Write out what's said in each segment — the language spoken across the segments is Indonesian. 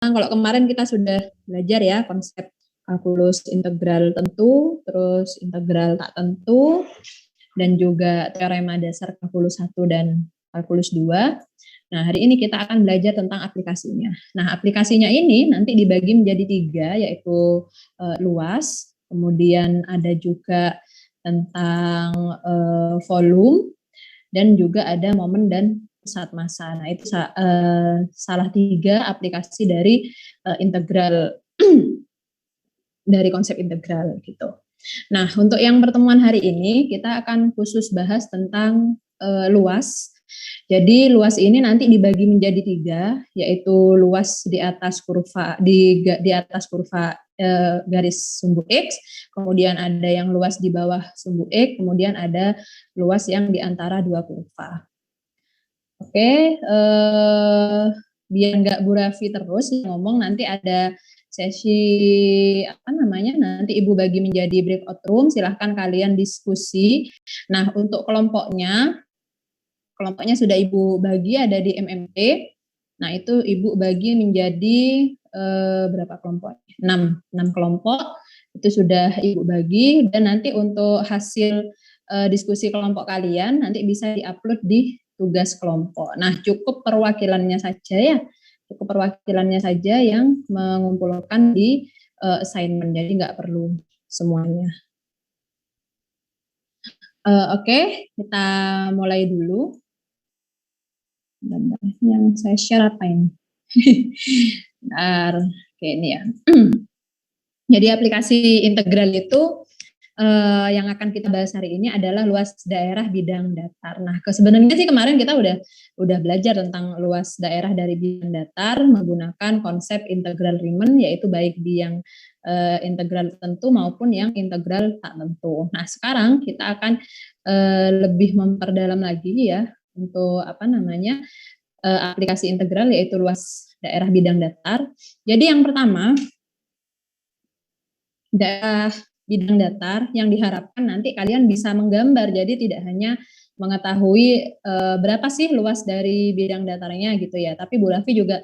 Kalau kemarin kita sudah belajar ya konsep kalkulus integral tentu, terus integral tak tentu, dan juga teorema dasar kalkulus 1 dan kalkulus 2. Nah, hari ini kita akan belajar tentang aplikasinya. Nah, aplikasinya ini nanti dibagi menjadi 3, yaitu luas, kemudian ada juga tentang volume, dan juga ada momen dan pusat massa. Nah, itu salah 3 aplikasi dari integral dari konsep integral gitu. Nah, untuk yang pertemuan hari ini kita akan khusus bahas tentang luas. Jadi luas ini nanti dibagi menjadi 3, yaitu luas di atas kurva di atas kurva garis sumbu X, kemudian ada yang luas di bawah sumbu X, kemudian ada luas yang di antara dua kurva. Oke, biar nggak Bu Raffi terus ngomong, nanti ada sesi nanti Ibu bagi menjadi breakout room, silahkan kalian diskusi. Nah, untuk kelompoknya sudah Ibu bagi ada di MMT. Nah, itu Ibu bagi menjadi berapa kelompok? 6 kelompok itu sudah Ibu bagi, dan nanti untuk hasil diskusi kelompok kalian nanti bisa diupload di tugas kelompok. Nah, cukup perwakilannya saja yang mengumpulkan di assignment, jadi nggak perlu semuanya. Oke, kita mulai dulu. Yang saya share apa ini? Bentar, oke ini ya. Jadi aplikasi integral itu yang akan kita bahas hari ini adalah luas daerah bidang datar. Nah, sebenarnya sih kemarin kita udah belajar tentang luas daerah dari bidang datar menggunakan konsep integral Riemann, yaitu baik di yang integral tentu maupun yang integral tak tentu. Nah, sekarang kita akan lebih memperdalam lagi ya untuk aplikasi integral, yaitu luas daerah bidang datar. Jadi yang pertama, daerah bidang datar yang diharapkan nanti kalian bisa menggambar, jadi tidak hanya mengetahui berapa sih luas dari bidang datarnya gitu ya, tapi Bu Raffi juga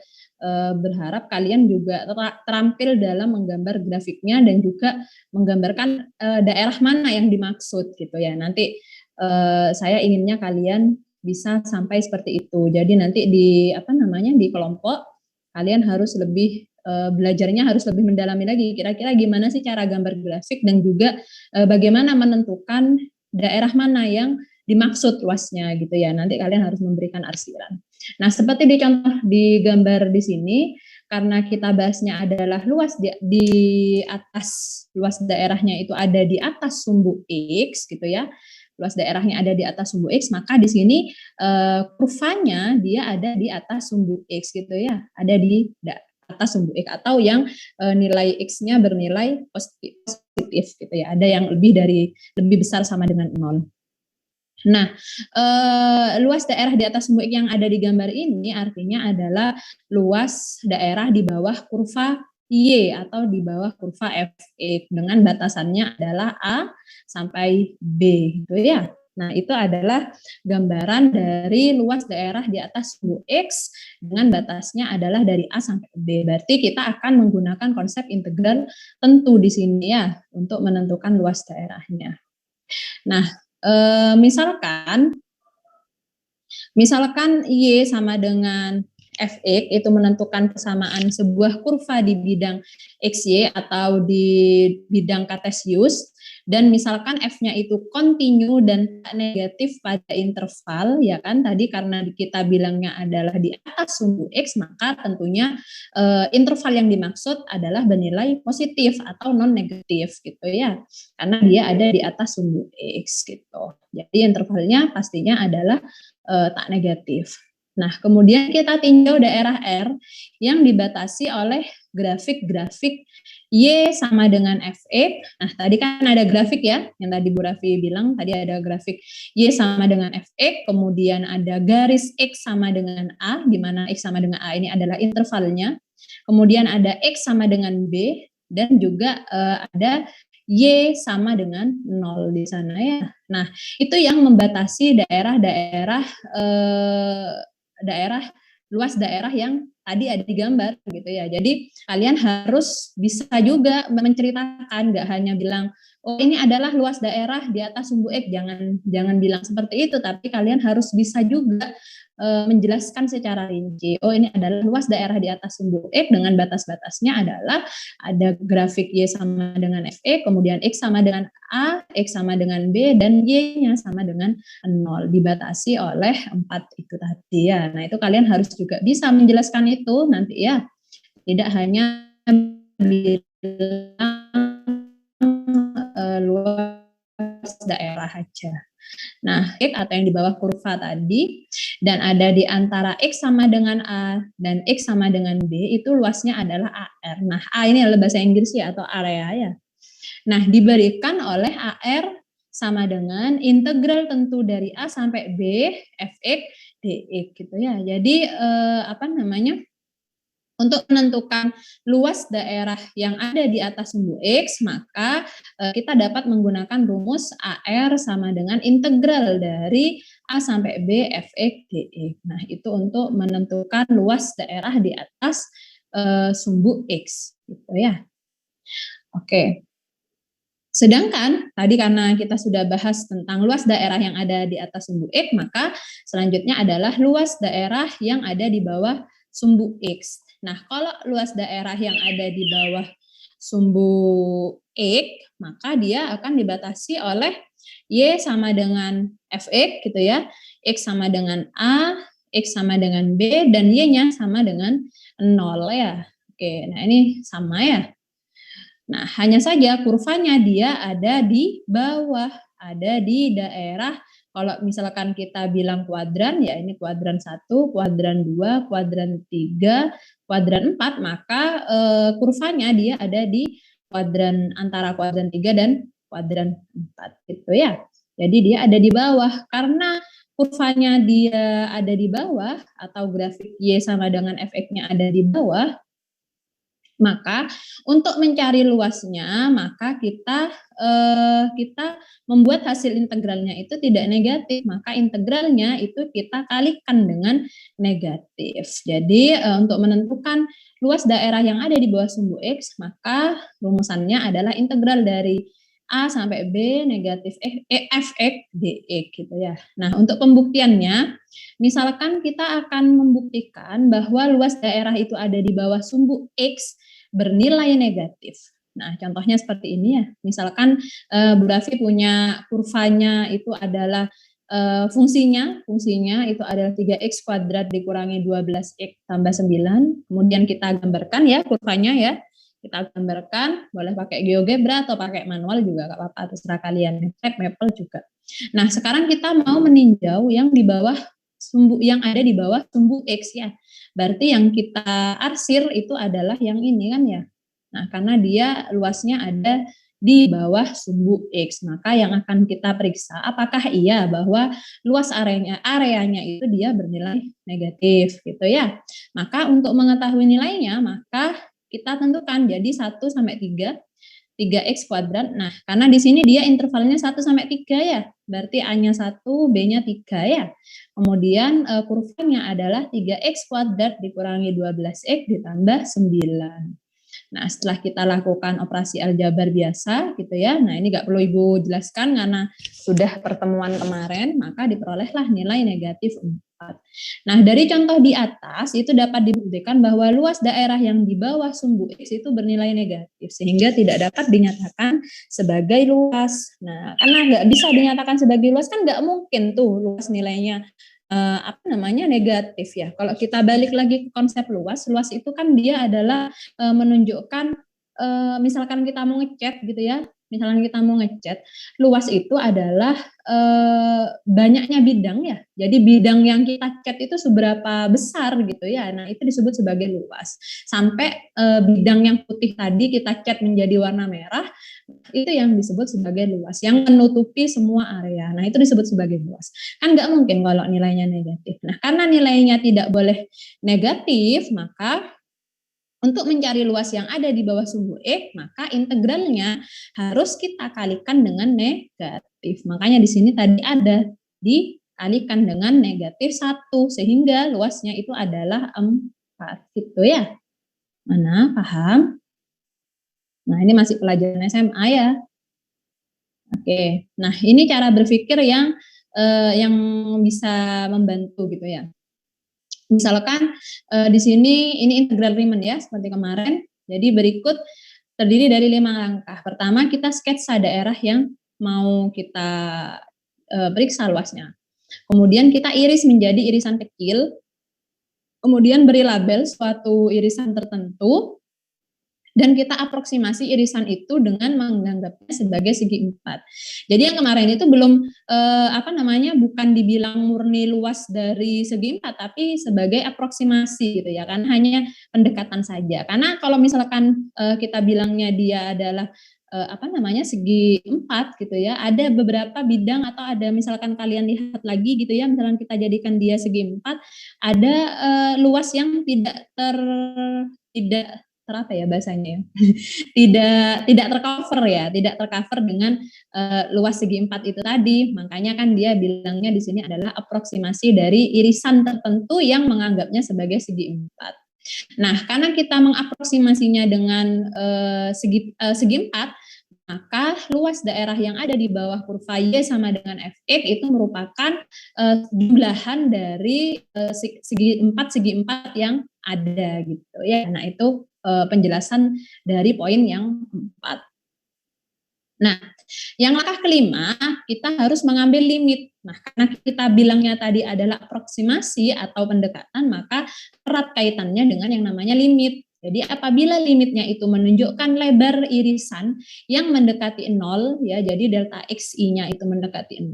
berharap kalian juga terampil dalam menggambar grafiknya dan juga menggambarkan daerah mana yang dimaksud gitu ya. Nanti saya inginnya kalian bisa sampai seperti itu. Jadi nanti di di kelompok kalian harus lebih belajarnya harus lebih mendalami lagi, kira-kira gimana sih cara gambar grafik dan juga bagaimana menentukan daerah mana yang dimaksud luasnya gitu ya. Nanti kalian harus memberikan arsiran. Nah, seperti dicontoh di gambar di sini, karena kita bahasnya adalah luas di atas, luas daerahnya itu ada di atas sumbu X gitu ya. Luas daerahnya ada di atas sumbu X, maka di sini kurvanya dia ada di atas sumbu X gitu ya. Ada di atas sumbu X, atau yang nilai X-nya bernilai positif gitu ya. Ada yang lebih besar sama dengan 0. Nah, luas daerah di atas sumbu X yang ada di gambar ini artinya adalah luas daerah di bawah kurva Y atau di bawah kurva Fx dengan batasannya adalah A sampai B gitu ya. Nah, itu adalah gambaran dari luas daerah di atas sumbu X dengan batasnya adalah dari A sampai B. Berarti kita akan menggunakan konsep integral tentu di sini ya untuk menentukan luas daerahnya. Nah, misalkan Y sama dengan Fx itu menentukan kesamaan sebuah kurva di bidang XY atau di bidang kartesius, dan misalkan F-nya itu kontinu dan negatif pada interval ya kan, tadi karena kita bilangnya adalah di atas sumbu X, maka tentunya interval yang dimaksud adalah bernilai positif atau non negatif gitu ya, karena dia ada di atas sumbu X gitu. Jadi intervalnya pastinya adalah tak negatif. Nah, kemudian kita tinjau daerah R yang dibatasi oleh grafik-grafik Y sama dengan Fx. Nah, tadi kan ada grafik ya, yang tadi Bu Raffi bilang, tadi ada grafik Y sama dengan Fx, kemudian ada garis X sama dengan A, di mana X sama dengan A ini adalah intervalnya. Kemudian ada X sama dengan B, dan juga ada Y sama dengan 0 di sana ya. Nah, itu yang membatasi daerah luas daerah yang tadi ada di gambar gitu ya. Jadi kalian harus bisa juga menceritakan, nggak hanya bilang oh ini adalah luas daerah di atas sumbu X, jangan bilang seperti itu, tapi kalian harus bisa juga menjelaskan secara rinci. Oh ini adalah luas daerah di atas sumbu X dengan batas-batasnya adalah ada grafik Y sama dengan Fx, kemudian X sama dengan A, X sama dengan B, dan Y-nya sama dengan 0, dibatasi oleh 4 itu tadi ya. Nah itu kalian harus juga bisa menjelaskan itu nanti ya, tidak hanya bilang luas daerah aja. Nah, X atau yang di bawah kurva tadi, dan ada di antara X sama dengan A dan X sama dengan B, itu luasnya adalah AR. Nah, A ini adalah bahasa Inggris ya, atau area ya. Nah, diberikan oleh AR sama dengan integral tentu dari A sampai B, Fx, dx gitu ya. Jadi, untuk menentukan luas daerah yang ada di atas sumbu X, maka kita dapat menggunakan rumus AR sama dengan integral dari A sampai B Fx dx. Nah, itu untuk menentukan luas daerah di atas sumbu X gitu ya. Oke. Sedangkan tadi karena kita sudah bahas tentang luas daerah yang ada di atas sumbu X, maka selanjutnya adalah luas daerah yang ada di bawah sumbu X. Nah, kalau luas daerah yang ada di bawah sumbu X, maka dia akan dibatasi oleh Y sama dengan Fx gitu ya, X sama dengan A, X sama dengan B, dan Y-nya sama dengan 0 ya. Oke, nah ini sama ya. Nah, hanya saja kurvanya dia ada di bawah, ada di daerah, kalau misalkan kita bilang kuadran, ya ini kuadran 1, kuadran 2, kuadran 3, kuadran 4, maka kurvanya dia ada di kuadran antara kuadran 3 dan kuadran 4 gitu ya. Jadi dia ada di bawah, karena kurvanya dia ada di bawah atau grafik Y sama dengan Fx-nya ada di bawah, maka untuk mencari luasnya, maka kita membuat hasil integralnya itu tidak negatif, maka integralnya itu kita kalikan dengan negatif. Jadi untuk menentukan luas daerah yang ada di bawah sumbu X, maka rumusannya adalah integral dari A sampai B negatif Fx dx gitu ya. Nah, untuk pembuktiannya, misalkan kita akan membuktikan bahwa luas daerah itu ada di bawah sumbu X bernilai negatif. Nah, contohnya seperti ini ya. Misalkan Bu Raffi punya kurvanya itu adalah fungsinya itu adalah 3x kuadrat dikurangi 12x tambah 9. Kemudian kita gambarkan ya kurvanya ya. Kita gambarkan, boleh pakai GeoGebra atau pakai manual juga nggak apa-apa, terserah kalian. Maple juga. Nah, sekarang kita mau meninjau yang di bawah sumbu, yang ada di bawah sumbu X ya. Berarti yang kita arsir itu adalah yang ini kan ya. Nah, karena dia luasnya ada di bawah sumbu X, maka yang akan kita periksa apakah iya bahwa luas areanya itu dia bernilai negatif gitu ya. Maka untuk mengetahui nilainya, maka kita tentukan jadi 1 sampai 3x kuadrat. Nah, karena di sini dia intervalnya 1 sampai 3 ya. Berarti A-nya 1, B-nya 3 ya. Kemudian kurvanya adalah 3x kuadrat dikurangi 12x ditambah 9. Nah, setelah kita lakukan operasi aljabar biasa gitu ya. Nah, ini nggak perlu Ibu jelaskan karena sudah pertemuan kemarin, maka diperolehlah nilai negatif 4. Nah, dari contoh di atas itu dapat dibuktikan bahwa luas daerah yang di bawah sumbu X itu bernilai negatif sehingga tidak dapat dinyatakan sebagai luas. Nah, karena nggak bisa dinyatakan sebagai luas kan nggak mungkin tuh luas nilainya negatif ya. Kalau kita balik lagi ke konsep luas itu kan dia adalah menunjukkan misalkan kita mau ngecat gitu ya, luas itu adalah banyaknya bidang ya. Jadi bidang yang kita cat itu seberapa besar gitu ya. Nah, itu disebut sebagai luas. Sampai bidang yang putih tadi kita cat menjadi warna merah, itu yang disebut sebagai luas, yang menutupi semua area. Nah, itu disebut sebagai luas. Kan nggak mungkin kalau nilainya negatif. Nah, karena nilainya tidak boleh negatif, maka untuk mencari luas yang ada di bawah sumbu X, maka integralnya harus kita kalikan dengan negatif. Makanya di sini tadi ada dikalikan dengan negatif 1, sehingga luasnya itu adalah 4. gitu ya. Mana, paham? Nah, ini masih pelajaran SMA ya. Oke, nah ini cara berpikir yang bisa membantu gitu ya. Misalkan di sini ini integral Riemann ya, seperti kemarin. Jadi berikut terdiri dari 5 langkah. Pertama, kita sketsa daerah yang mau kita periksa luasnya. Kemudian kita iris menjadi irisan kecil. Kemudian beri label suatu irisan tertentu. Dan kita aproksimasi irisan itu dengan menganggapnya sebagai segi 4. Jadi yang kemarin itu belum bukan dibilang murni luas dari segi 4, tapi sebagai aproksimasi gitu ya, kan hanya pendekatan saja. Karena kalau misalkan kita bilangnya dia adalah segi 4 gitu ya, ada beberapa bidang atau ada misalkan kalian lihat lagi gitu ya, misalkan kita jadikan dia segi 4, ada luas yang tidak terapa ya bahasanya ya, tidak tercover ya, tidak tercover dengan luas segi 4 itu tadi. Makanya kan dia bilangnya di sini adalah aproksimasi dari irisan tertentu yang menganggapnya sebagai segi 4. Nah, karena kita mengaproksimasinya dengan segi 4, maka luas daerah yang ada di bawah kurva Y sama dengan Fx itu merupakan jumlahan dari segi 4 yang ada gitu ya. Nah, itu penjelasan dari poin yang 4. Nah, yang langkah kelima, kita harus mengambil limit. Nah, karena kita bilangnya tadi adalah aproksimasi atau pendekatan, maka erat kaitannya dengan yang namanya limit. Jadi apabila limitnya itu menunjukkan lebar irisan yang mendekati 0, ya, jadi delta xi-nya itu mendekati 0,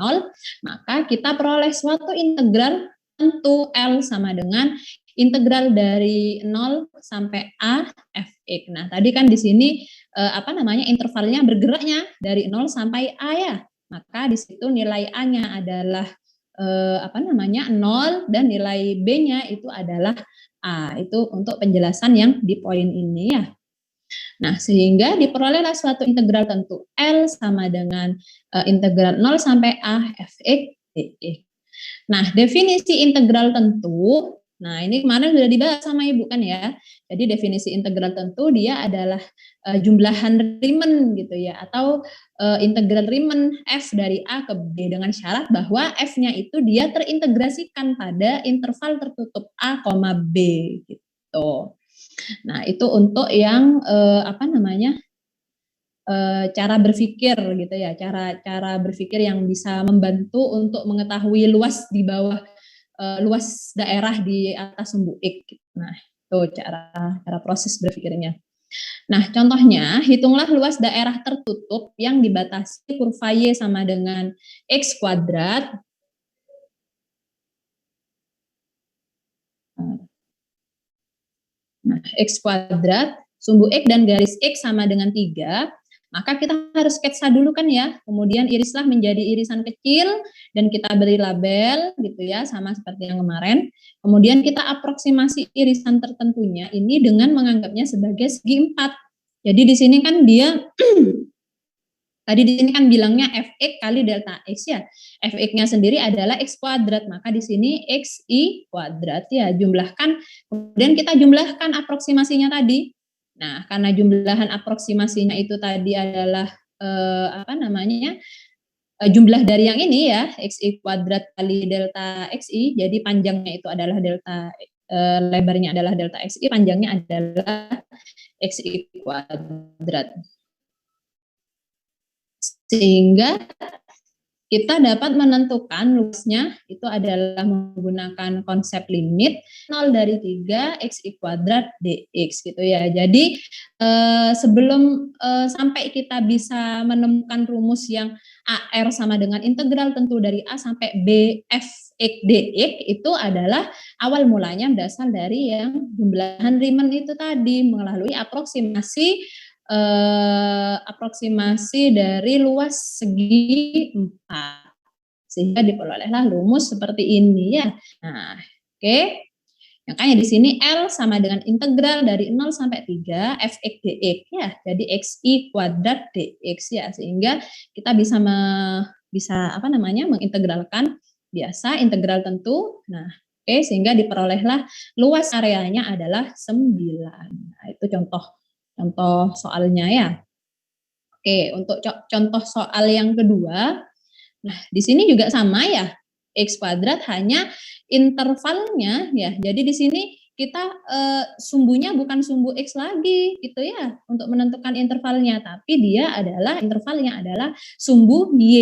maka kita peroleh suatu integral tentu L sama dengan integral dari 0 sampai A Fx. Nah, tadi kan di sini intervalnya bergeraknya dari 0 sampai A ya. Maka di situ nilai A-nya adalah 0 dan nilai B-nya itu adalah A. Itu untuk penjelasan yang di poin ini ya. Nah, sehingga diperolehlah suatu integral tentu L sama dengan integral 0 sampai A Fx dx. Nah, definisi integral tentu, nah ini kemarin sudah dibahas sama Ibu kan ya. Jadi definisi integral tentu dia adalah jumlahan Riemann gitu ya, atau integral Riemann F dari A ke B dengan syarat bahwa F-nya itu dia terintegrasikan pada interval tertutup A, B gitu. Nah, itu untuk yang cara berpikir gitu ya, cara berpikir yang bisa membantu untuk mengetahui luas di bawah luas daerah di atas sumbu X. Nah, itu cara proses berpikirnya. Nah, contohnya hitunglah luas daerah tertutup yang dibatasi kurva Y sama dengan X kuadrat. Nah, X kuadrat, sumbu X dan garis X sama dengan 3, maka kita harus sketsa dulu kan ya, kemudian irislah menjadi irisan kecil, dan kita beri label gitu ya, sama seperti yang kemarin, kemudian kita aproksimasi irisan tertentunya ini dengan menganggapnya sebagai segi 4. Jadi di sini kan dia, tadi di sini kan bilangnya Fx kali delta X ya, Fx-nya sendiri adalah X kuadrat, maka di sini Xi kuadrat ya, jumlahkan, kemudian kita jumlahkan aproksimasinya tadi. Nah, karena jumlahan aproksimasinya itu tadi adalah jumlah dari yang ini ya, Xi kuadrat kali delta Xi, jadi panjangnya itu adalah delta, lebarnya adalah delta Xi, panjangnya adalah Xi kuadrat. Sehingga kita dapat menentukan luasnya itu adalah menggunakan konsep limit 0 dari 3 Xi kuadrat dx gitu ya. Jadi sebelum sampai kita bisa menemukan rumus yang AR sama dengan integral tentu dari A sampai B Fx dx itu adalah awal mulanya berasal dari yang jumlahan Riemann itu tadi melalui aproksimasi dari luas segi 4. Sehingga diperolehlah rumus seperti ini ya. Nah, oke. Makanya di sini L sama dengan integral dari 0 sampai 3 Fx dx ya. Jadi Xi kuadrat dx ya. Sehingga kita bisa mengintegralkan biasa integral tentu. Nah, Oke, sehingga diperolehlah luas areanya adalah 9. Nah, itu contoh soalnya ya. Oke, untuk contoh soal yang kedua, nah di sini juga sama ya, X kuadrat hanya intervalnya ya. Jadi di sini kita sumbunya bukan sumbu X lagi gitu ya untuk menentukan intervalnya, tapi dia adalah intervalnya adalah sumbu Y.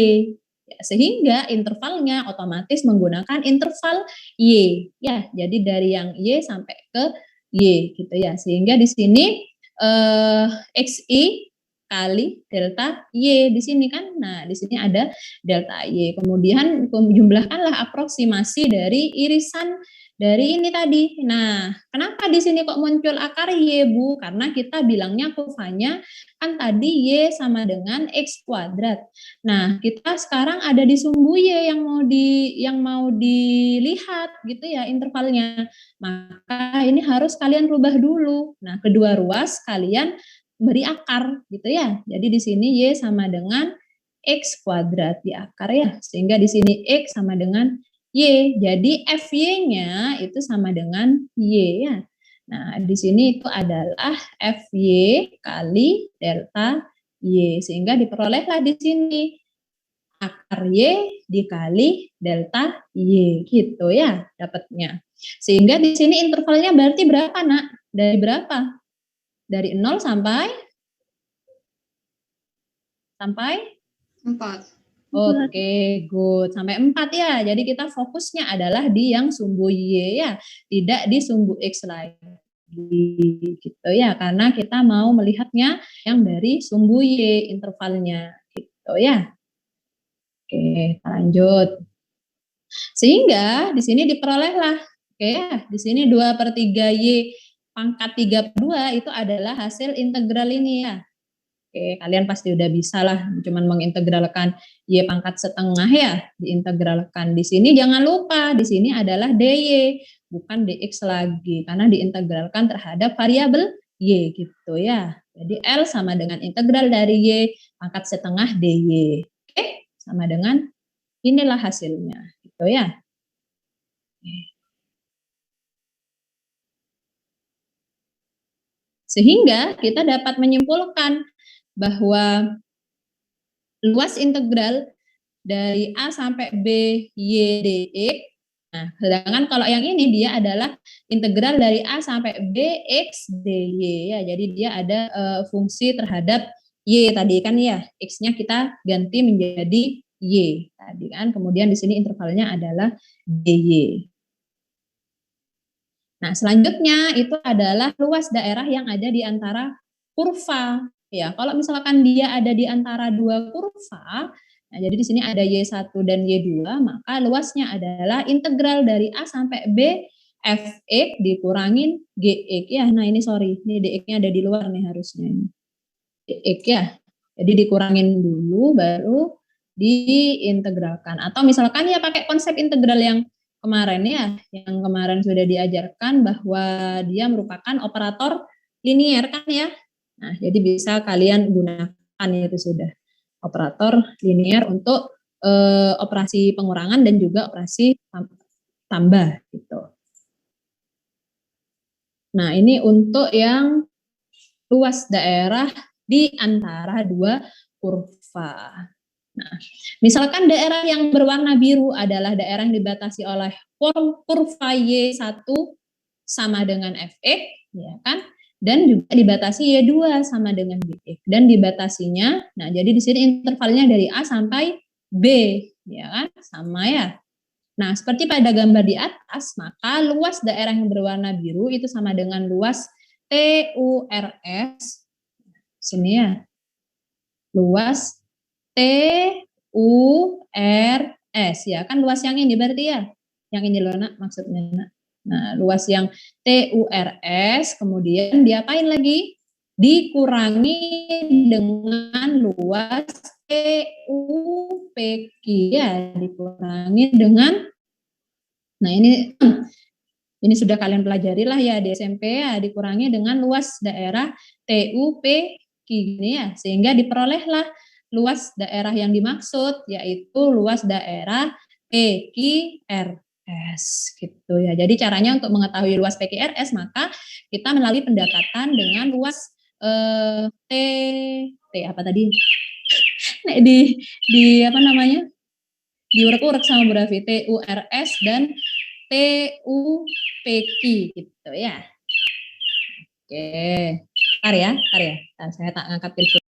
Ya, sehingga intervalnya otomatis menggunakan interval Y ya. Jadi dari yang Y sampai ke Y gitu ya. Sehingga di sini XI kali delta Y di sini kan. Nah, di sini ada delta Y. Kemudian jumlahkanlah aproksimasi dari irisan dari ini tadi. Nah, kenapa di sini kok muncul akar Y, Bu? Karena kita bilangnya kurvanya kan tadi Y sama dengan X kuadrat. Nah, kita sekarang ada di sumbu Y yang mau dilihat gitu ya intervalnya. Maka ini harus kalian rubah dulu. Nah, kedua ruas kalian beri akar gitu ya. Jadi di sini Y sama dengan X kuadrat di akar ya. Sehingga di sini X sama dengan Y. Jadi FY-nya itu sama dengan Y ya. Nah, di sini itu adalah FY kali delta Y. Sehingga diperolehlah di sini akar Y dikali delta Y gitu ya dapatnya. Sehingga di sini intervalnya berarti berapa, Nak? Dari berapa? Dari 0 sampai 4. Oke, good. Sampai 4 ya. Jadi kita fokusnya adalah di yang sumbu Y ya, tidak di sumbu X lagi. Gitu ya, karena kita mau melihatnya yang dari sumbu Y intervalnya gitu ya. Oke, lanjut. Sehingga di sini diperolehlah, oke ya, di sini 2/3 Y pangkat 32 itu adalah hasil integral ini ya. Oke, kalian pasti udah bisa lah, cuman mengintegralkan Y pangkat setengah ya, diintegralkan. Di sini jangan lupa, di sini adalah DY, bukan DX lagi, karena diintegralkan terhadap variabel Y gitu ya. Jadi L sama dengan integral dari Y pangkat setengah DY. Oke, sama dengan inilah hasilnya, gitu ya. Sehingga kita dapat menyimpulkan bahwa luas integral dari A sampai B Y dx. Nah, sedangkan kalau yang ini dia adalah integral dari A sampai B X dy ya. Jadi dia ada fungsi terhadap Y tadi kan ya. X-nya kita ganti menjadi Y tadi kan. Kemudian di sini intervalnya adalah dy. Nah, selanjutnya itu adalah luas daerah yang ada di antara kurva. Ya, kalau misalkan dia ada di antara dua kurva, nah jadi di sini ada Y1 dan Y2, maka luasnya adalah integral dari A sampai B Fx dikurangin Gx ya. Nah, ini sorry, ini Dx-nya ada di luar nih harusnya ini. Dx ya. Jadi dikurangin dulu baru diintegralkan. Atau misalkan ya pakai konsep integral yang kemarin ya, yang kemarin sudah diajarkan bahwa dia merupakan operator linier kan ya. Nah, jadi bisa kalian gunakan itu sudah operator linier untuk operasi pengurangan dan juga operasi tambah gitu. Nah, ini untuk yang luas daerah di antara dua kurva. Nah, misalkan daerah yang berwarna biru adalah daerah yang dibatasi oleh kurva Y1 sama dengan Fx, ya kan? Dan juga dibatasi Y2 sama dengan Gx. Dan dibatasinya, nah jadi di sini intervalnya dari A sampai B, ya kan? Sama ya. Nah, seperti pada gambar di atas, maka luas daerah yang berwarna biru itu sama dengan luas TURS. Sini ya. Luas TURS ya kan, luas yang ini berarti ya. Yang ini loh Nak maksudnya Nak. Nah, luas yang TURS kemudian diapain lagi? Dikurangi dengan luas TUPQ ya, dikurangi dengan, nah ini sudah kalian pelajari lah ya di SMP ya, dikurangi dengan luas daerah TUPQ ini ya, sehingga diperolehlah luas daerah yang dimaksud, yaitu luas daerah PQRS PQRS gitu ya. Jadi caranya untuk mengetahui luas PQRS maka kita melalui pendekatan dengan luas T apa tadi? di apa namanya? Diurek-urek sama Bu Raffi, TURS dan TUPQ gitu ya. Oke. Bentar ya. Saya tak ngangkat telepon.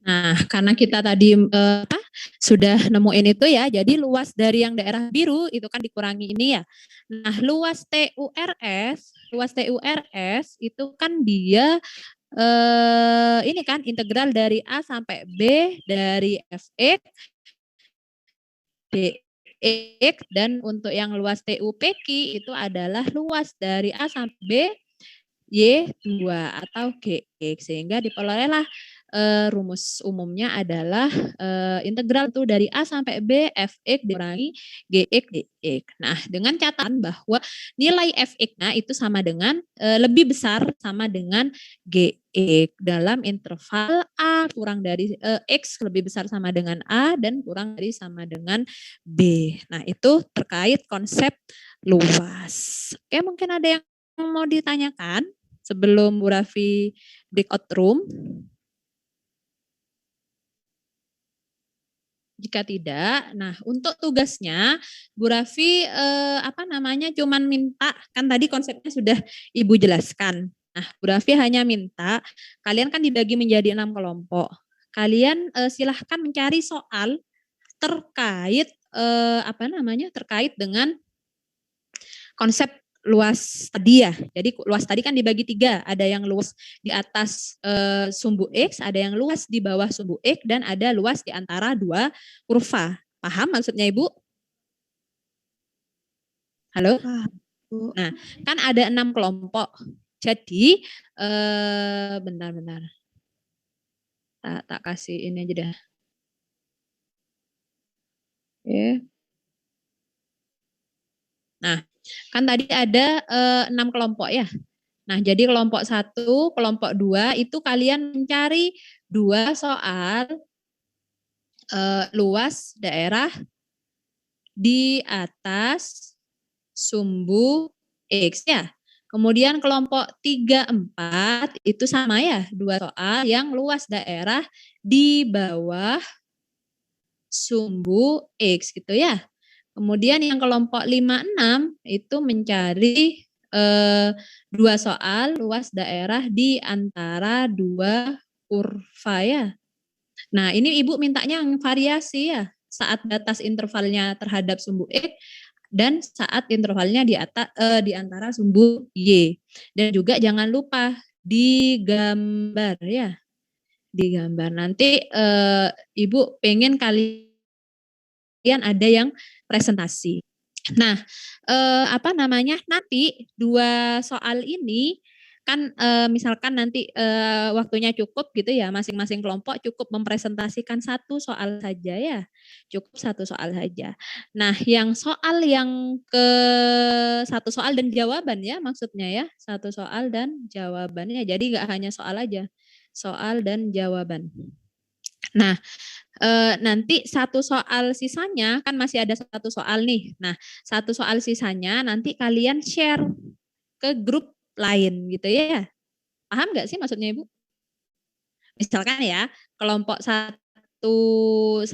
Nah, karena kita tadi sudah nemuin itu ya, jadi luas dari yang daerah biru itu kan dikurangi ini ya. Nah, luas TURS itu kan dia ini kan integral dari A sampai B dari Fx dx dan untuk yang luas TUPQ itu adalah luas dari A sampai B Y2 atau GX sehingga diperolehlah rumus umumnya adalah integral itu dari A sampai B Fx dikurangi Gx dx. Nah, dengan catatan bahwa nilai Fx-nya itu sama dengan lebih besar sama dengan Gx dalam interval A kurang dari X lebih besar sama dengan A dan kurang dari sama dengan B. Nah, itu terkait konsep luas. Oke, mungkin ada yang mau ditanyakan sebelum Bu Raffi breakout room? Jika tidak, nah untuk tugasnya Bu Raffi cuman minta, kan tadi konsepnya sudah Ibu jelaskan. Nah, Bu Raffi hanya minta kalian kan dibagi menjadi 6 kelompok. Kalian silahkan mencari soal terkait terkait dengan konsep luas tadi ya. Jadi luas tadi kan dibagi 3. Ada yang luas di atas sumbu X, ada yang luas di bawah sumbu X, dan ada luas di antara 2 kurva. Paham maksudnya Ibu? Halo? Nah, kan ada 6 kelompok. Jadi, bentar. Tak kasih ini aja dah. Oke. Nah, kan tadi ada 6 kelompok ya. Nah, jadi kelompok 1, kelompok 2 itu kalian mencari 2 soal luas daerah di atas sumbu X ya. Kemudian kelompok 3, 4 itu sama ya, 2 soal yang luas daerah di bawah sumbu X gitu ya. Kemudian yang kelompok 5, 6 itu mencari 2 soal luas daerah di antara 2 kurva ya. Nah, ini Ibu mintanya yang variasi ya, saat batas intervalnya terhadap sumbu X dan saat intervalnya di antara sumbu Y. Dan juga jangan lupa digambar ya. Digambar. Nanti Ibu pengen kalian ada yang presentasi. Nah, nanti 2 soal ini kan misalkan nanti waktunya cukup gitu ya, masing-masing kelompok cukup mempresentasikan 1 soal saja ya, cukup 1 soal saja. Nah, yang soal yang ke 1 soal dan jawaban ya maksudnya ya, 1 soal dan jawabannya, jadi nggak hanya soal aja, soal dan jawaban. Nah, nanti 1 soal sisanya kan masih ada 1 soal nih. Nah, 1 soal sisanya nanti kalian share ke grup lain gitu ya. Paham nggak sih maksudnya Ibu? Misalkan ya, kelompok 1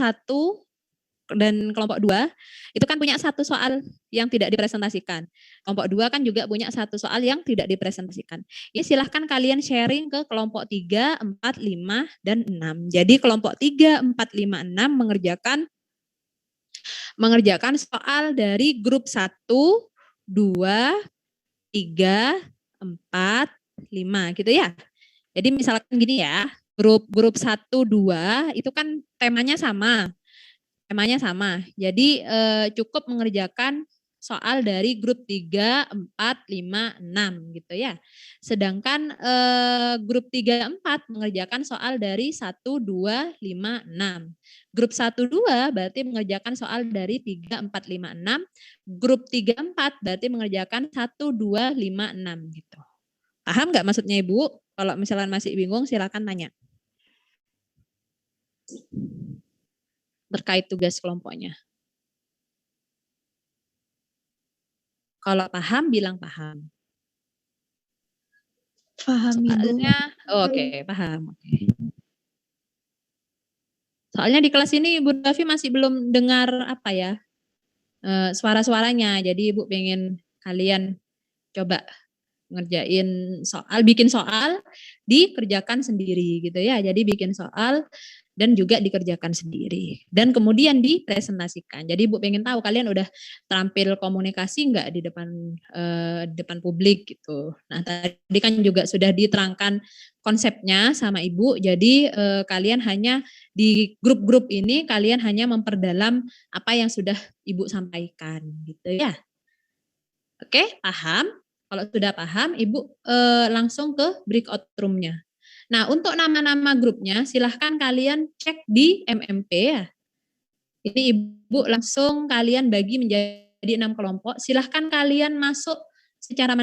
dan kelompok 2 itu kan punya 1 soal yang tidak dipresentasikan. Kelompok 2 kan juga punya 1 soal yang tidak dipresentasikan. Ini silahkan kalian sharing ke kelompok 3, 4, 5, dan 6. Jadi kelompok 3, 4, 5, 6 mengerjakan soal dari grup 1, 2, 3, 4, 5 gitu ya. Jadi misalkan gini ya, grup 1, 2 itu kan temanya sama. Jadi cukup mengerjakan soal dari grup 3, 4, 5, 6 gitu ya. Sedangkan grup 3, 4 mengerjakan soal dari 1, 2, 5, 6. Grup 1, 2 berarti mengerjakan soal dari 3, 4, 5, 6. Grup 3, 4 berarti mengerjakan 1, 2, 5, 6 gitu. Paham nggak maksudnya Ibu? Kalau misalnya masih bingung silakan tanya. Terkait tugas kelompoknya. Kalau paham, bilang paham. Paham, Ibu. Oke, paham. Oke. Soalnya di kelas ini Ibu Davi masih belum dengar apa ya, suara-suaranya. Jadi Ibu pengen kalian coba ngerjain soal, bikin soal, dikerjakan sendiri gitu ya. Jadi bikin soal dan juga dikerjakan sendiri. Dan kemudian dipresentasikan. Jadi Ibu pengen tahu kalian udah terampil komunikasi enggak di depan publik gitu. Nah tadi kan juga sudah diterangkan konsepnya sama Ibu. Jadi kalian hanya di grup-grup ini kalian hanya memperdalam apa yang sudah Ibu sampaikan gitu ya. Oke, paham? Kalau sudah paham, Ibu langsung ke breakout room-nya. Nah, untuk nama-nama grupnya, silahkan kalian cek di MMP ya. Ini Ibu langsung kalian bagi menjadi 6 kelompok. Silahkan kalian masuk secara